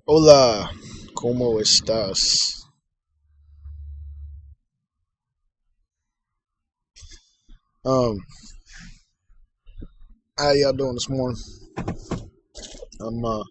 Hola, ¿cómo estás? Um, how y'all doing this morning? I'm I'm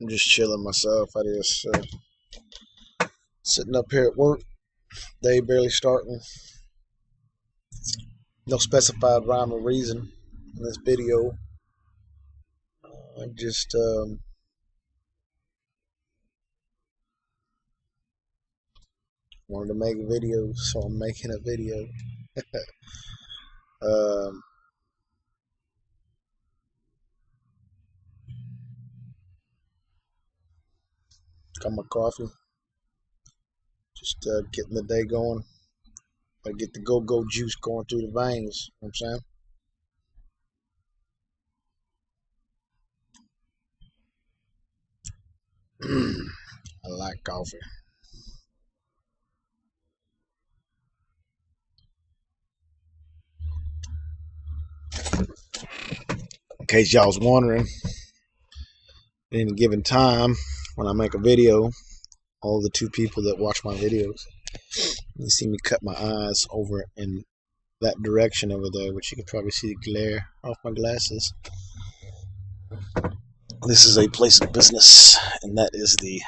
just chilling myself. I just sitting up here at work. Day barely starting. No specified rhyme or reason in this video. I just wanted to make a video, so I'm making a video. Um, got my coffee. Just getting the day going. I get the go-go juice going through the veins. You know what I'm saying? I like coffee. In case y'all was wondering, at any given time when I make a video, all the two people that watch my videos, you see me cut my eyes over in that direction over there, which you can probably see the glare off my glasses. This is a place of business, and that is the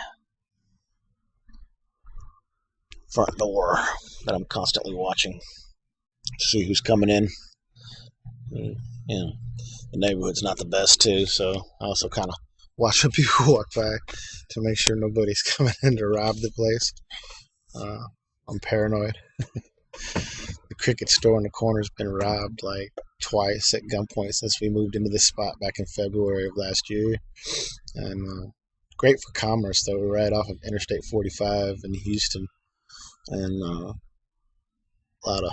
front door that I'm constantly watching to see who's coming in. You know, the neighborhood's not the best too, so I also kind of watch when people walk by to make sure nobody's coming in to rob the place. I'm paranoid. The cricket store in the corner's been robbed like twice at gunpoint since we moved into this spot back in February of last year. And great for commerce, though. We're right off of Interstate 45 in Houston, and a lot of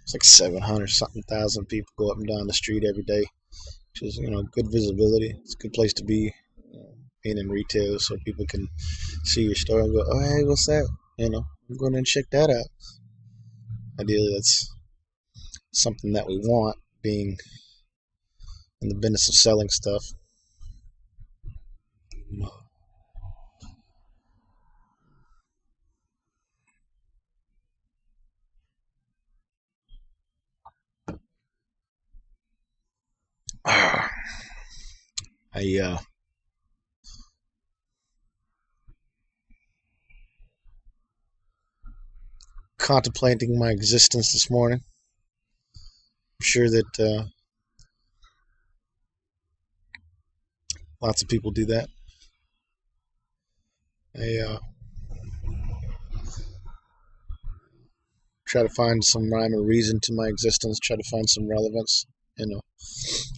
it's like 700 something thousand people go up and down the street every day, which is good visibility. It's a good place to be, being in retail, so people can see your store and go, "Oh, hey, what's that?" I'm going to check that out. Ideally, that's something that we want, being in the business of selling stuff. I contemplating my existence this morning. I'm sure that lots of people do that. I try to find some rhyme or reason to my existence. Try to find some relevance. I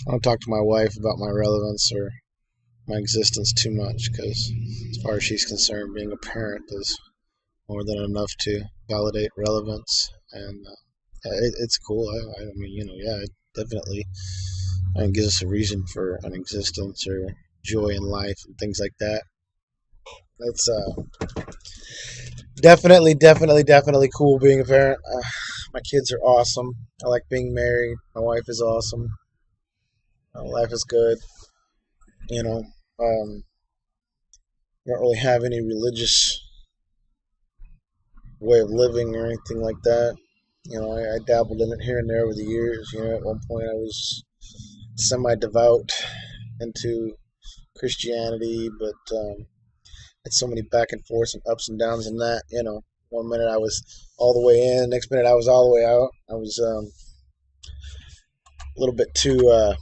don't talk to my wife about my relevance or my existence too much because, as far as she's concerned, being a parent is more than enough to validate relevance. And it's cool. I mean, yeah, it definitely gives us a reason for an existence or joy in life and things like that. It's definitely cool being a parent. My kids are awesome. I like being married. My wife is awesome. Life is good. You know, I don't really have any religious way of living or anything like that. I dabbled in it here and there over the years. At one point I was semi-devout into Christianity, but had so many back and forths and ups and downs in that. One minute I was all the way in, next minute I was all the way out. I was a little bit too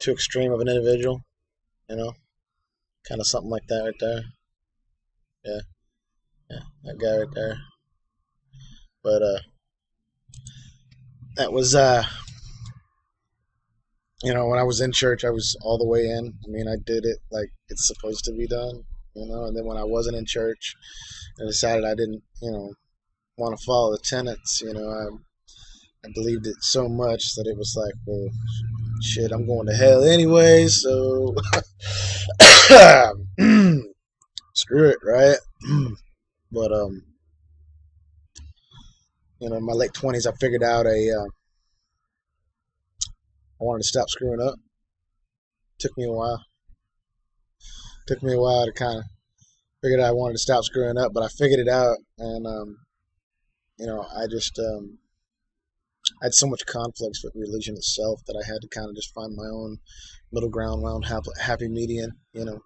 extreme of an individual. You know, kind of something like that right there. Yeah, yeah, that guy right there. But that was when I was in church, I was all the way in. I mean, I did it like it's supposed to be done. And then when I wasn't in church, I decided I didn't, want to follow the tenets. I believed it so much that it was like, well, shit, I'm going to hell anyway, so screw it, right? But in my late 20s, I figured out I wanted to stop screwing up. Took me a while. Took me a while to kind of figure out I wanted to stop screwing up, but I figured it out, and I just I had so much conflicts with religion itself that I had to kind of just find my own middle ground, my own happy median. I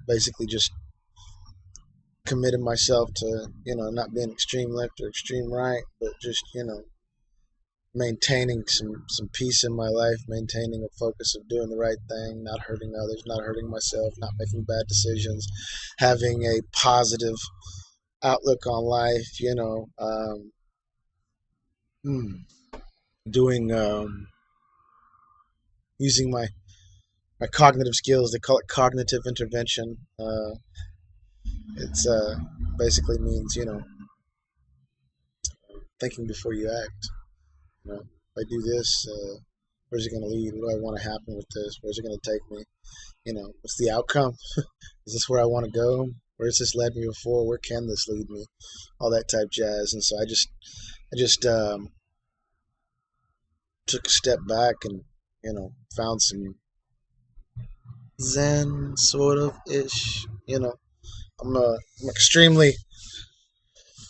basically just committed myself to not being extreme left or extreme right, but just maintaining some peace in my life, maintaining a focus of doing the right thing, not hurting others, not hurting myself, not making bad decisions, having a positive outlook on life. Doing using my cognitive skills. They call it cognitive intervention. It's basically means thinking before you act. If I do this, where's it going to lead? What do I want to happen with this? Where's it going to take me? What's the outcome? Is this where I want to go? Where's this led me before? Where can this lead me? All that type jazz. And so I just took a step back and found some Zen sort of ish. I'm extremely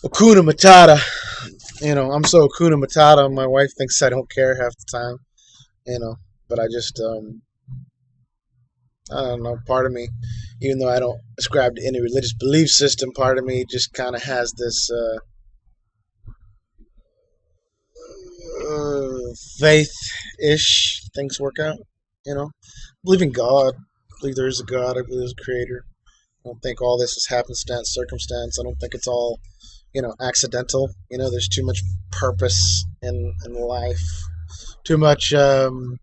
Hakuna Matata. I'm so Hakuna Matata. My wife thinks I don't care half the time. But I just I don't know. Part of me, even though I don't ascribe to any religious belief system, part of me just kind of has this faith-ish things work out. I believe in God. I believe there is a God. I believe there's a creator. I don't think all this is happenstance, circumstance. I don't think it's all, accidental. There's too much purpose in life. Too much, too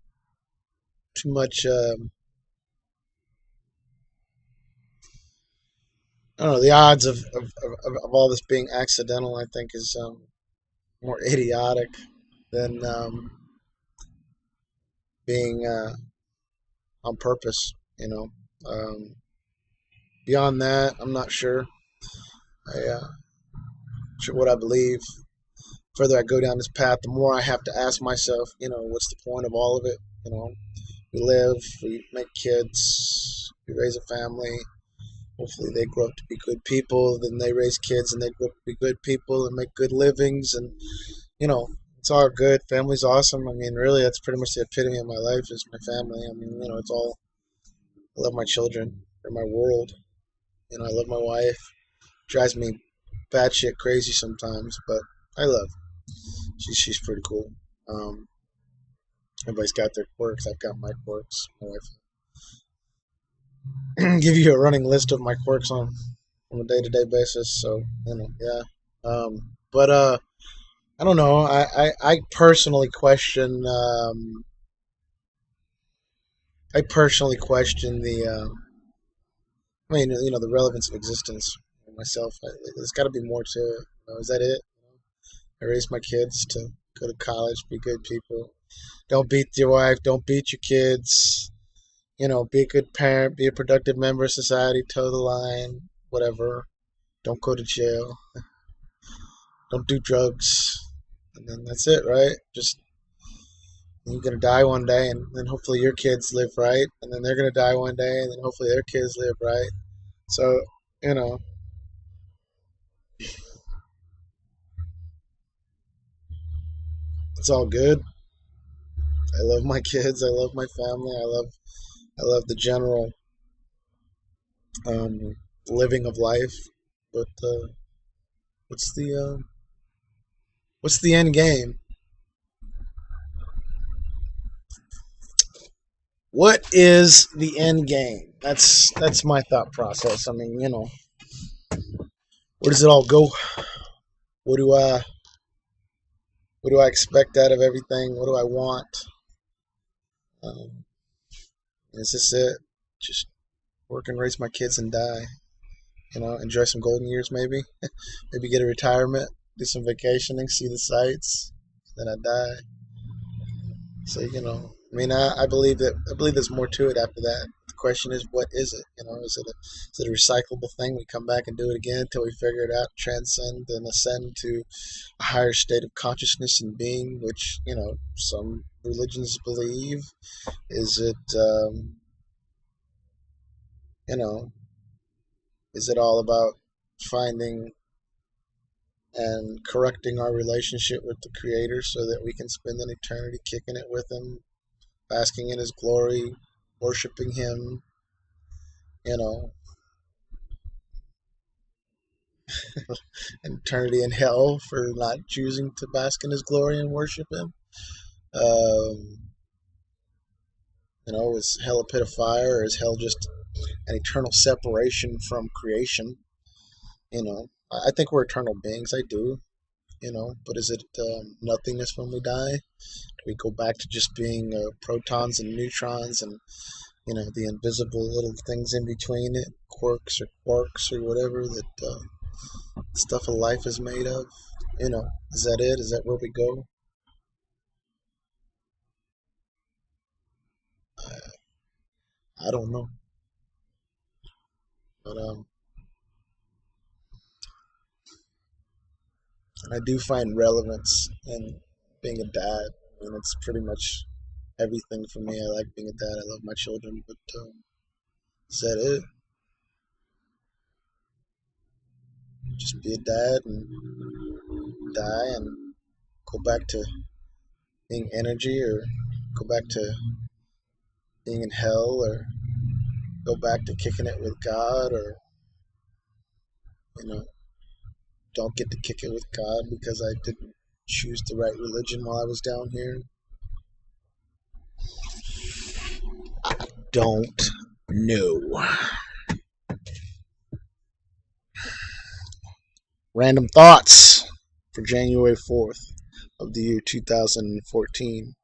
much, I don't know, the odds of all this being accidental, I think, is more idiotic than being on purpose, beyond that, I'm not sure. Sure what I believe. Further I go down this path, the more I have to ask myself, what's the point of all of it? We live, we make kids, we raise a family. Hopefully they grow up to be good people. Then they raise kids and they grow up to be good people and make good livings. And, it's all good. Family's awesome. I mean, really, that's pretty much the epitome of my life is my family. I mean, it's all, I love my children. They're my world. I love my wife. Drives me batshit crazy sometimes, but I love. She's pretty cool. Um, Everybody's got their quirks. I've got my quirks. My wife give you a running list of my quirks on a day to day basis. So yeah. But I don't know. I personally question. I personally question the. I mean, the relevance of existence myself. There's got to be more to it. Is that it? I raised my kids to go to college, be good people. Don't beat your wife. Don't beat your kids. Be a good parent. Be a productive member of society. Toe the line. Whatever. Don't go to jail. Don't do drugs. And then that's it, right? Just you're gonna die one day, and then hopefully your kids live right, and then they're gonna die one day, and then hopefully their kids live right. So you know, it's all good. I love my kids. I love my family. I love the general um, living of life. But what's the what's the end game? What is the end game? That's my thought process. I mean, where does it all go? What do I what do I expect out of everything? What do I want? Um, is this it? Just work and raise my kids and die. Enjoy some golden years maybe. Maybe get a retirement, do some vacationing, see the sights, then I die. So I mean, I believe there's more to it after that. question is, what is it? Is it a recyclable thing? We come back and do it again until we figure it out, transcend and ascend to a higher state of consciousness and being, which some religions believe. Is it you know is it all about finding and correcting our relationship with the Creator so that we can spend an eternity kicking it with Him, basking in His glory, worshiping Him, you know, an eternity in hell for not choosing to bask in His glory and worship Him? Um, is hell a pit of fire, or is hell just an eternal separation from creation? I think we're eternal beings. I do. But is it nothingness when we die? Do we go back to just being protons and neutrons and the invisible little things in between it, quirks or quarks or whatever that stuff of life is made of? Is that it? Is that where we go? I don't know, but I do find relevance in being a dad. I mean, it's pretty much everything for me. I like being a dad. I love my children, but is that it? Just be a dad and die and go back to being energy, or go back to being in hell, or go back to kicking it with God, or you know don't get to kick it with God because I didn't choose the right religion while I was down here? Don't know. Random thoughts for January 4th of the year 2014.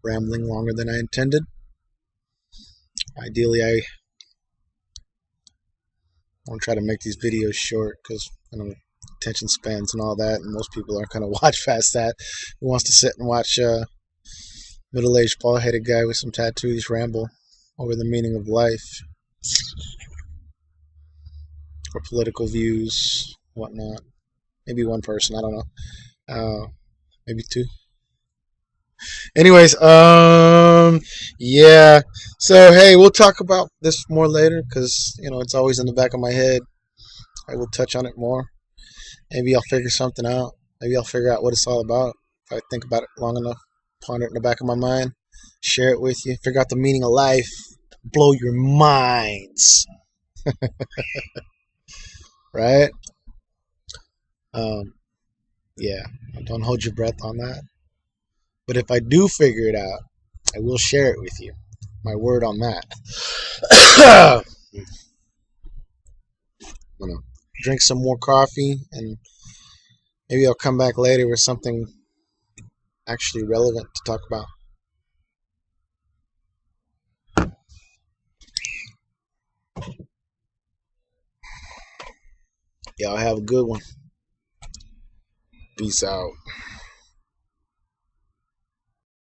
Rambling longer than I intended. Ideally, I want to try to make these videos short because attention spans and all that, and most people aren't going to watch past that. Who wants to sit and watch a middle-aged, bald-headed guy with some tattoos ramble over the meaning of life or political views, whatnot? Maybe one person, I don't know. Maybe two. Anyways, yeah. So hey, we'll talk about this more later because it's always in the back of my head. I will touch on it more. Maybe I'll figure something out. Maybe I'll figure out what it's all about if I think about it long enough. Ponder it in the back of my mind. Share it with you. Figure out the meaning of life. Blow your minds. Right? Um, yeah. Don't hold your breath on that. But if I do figure it out, I will share it with you. My word on that. Drink some more coffee, and maybe I'll come back later with something actually relevant to talk about. Y'all have a good one. Peace out.